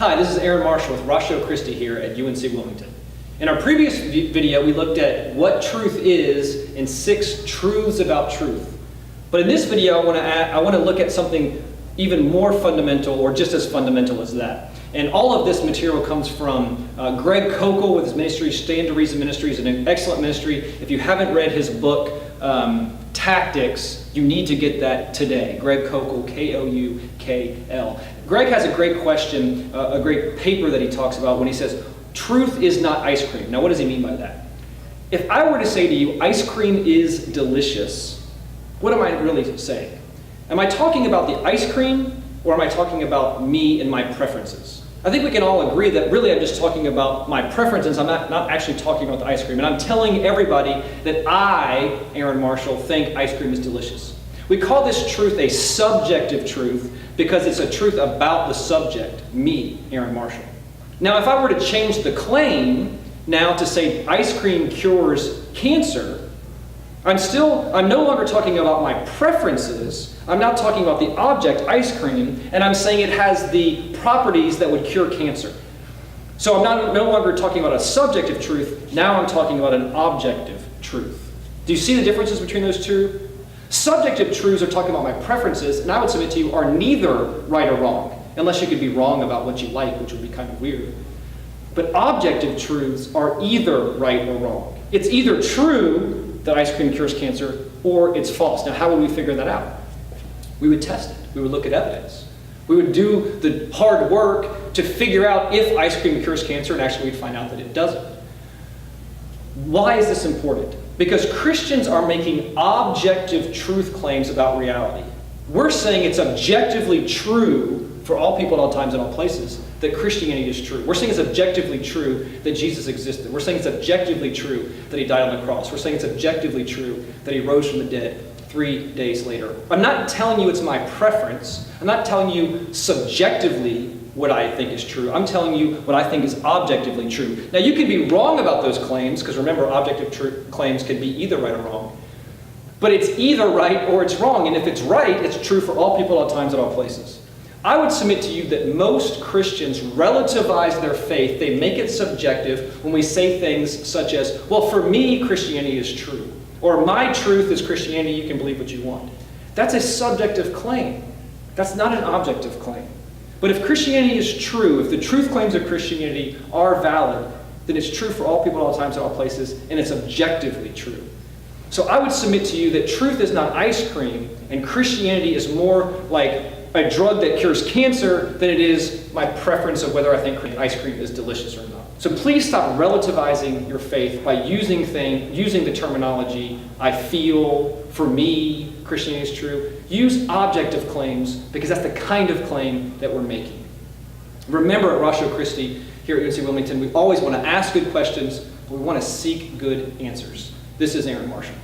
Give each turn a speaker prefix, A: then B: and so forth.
A: Hi, this is Aaron Marshall with Ratio Christi here at UNC Wilmington. In our previous video, we looked at what truth is and 6 truths about truth. But in this video, I want to look at something even more fundamental, or just as fundamental as that. And all of this material comes from Greg Kokel with his ministry, Stand to Reason Ministries, an excellent ministry. If you haven't read his book, Tactics, you need to get that today. Greg Kokel, K-O-U-K-L. Greg has a great question, a great paper that he talks about when he says, truth is not ice cream. Now, what does he mean by that? If I were to say to you, ice cream is delicious, what am I really saying? Am I talking about the ice cream, or am I talking about me and my preferences? I think we can all agree that really I'm just talking about my preferences. I'm not actually talking about the ice cream. And I'm telling everybody that I, Aaron Marshall, think ice cream is delicious. We call this truth a subjective truth because it's a truth about the subject, me, Aaron Marshall. Now, if I were to change the claim now to say ice cream cures cancer, I'm no longer talking about my preferences. I'm not talking about the object, ice cream, and I'm saying it has the properties that would cure cancer. So I'm no longer talking about a subjective truth. Now I'm talking about an objective truth. Do you see the differences between those two? Subjective truths are talking about my preferences, and I would submit to you are neither right or wrong, unless you could be wrong about what you like, which would be kind of weird. But objective truths are either right or wrong. It's either true that ice cream cures cancer, or it's false. Now, how would we figure that out? We would test it. We would look at evidence. We would do the hard work to figure out if ice cream cures cancer, and actually we'd find out that it doesn't. Why is this important? Because Christians are making objective truth claims about reality. We're saying it's objectively true for all people at all times and all places that Christianity is true. We're saying it's objectively true that Jesus existed. We're saying it's objectively true that he died on the cross. We're saying it's objectively true that he rose from the dead 3 days later. I'm not telling you it's my preference. I'm not telling you subjectively what I think is true. I'm telling you what I think is objectively true. Now, you can be wrong about those claims, because remember, objective claims can be either right or wrong. But it's either right or it's wrong. And if it's right, it's true for all people, all times, at all places. I would submit to you that most Christians relativize their faith. They make it subjective when we say things such as, well, for me, Christianity is true. Or my truth is Christianity, you can believe what you want. That's a subjective claim. That's not an objective claim. But if Christianity is true, if the truth claims of Christianity are valid, then it's true for all people, all times, at all places, and it's objectively true. So I would submit to you that truth is not ice cream, and Christianity is more like a drug that cures cancer than it is my preference of whether I think ice cream is delicious or not. So please stop relativizing your faith by using the terminology, I feel, for me, Christianity is true. Use objective claims, because that's the kind of claim that we're making. Remember, at Ratio Christi here at UNC Wilmington, we always want to ask good questions, but we want to seek good answers. This is Aaron Marshall.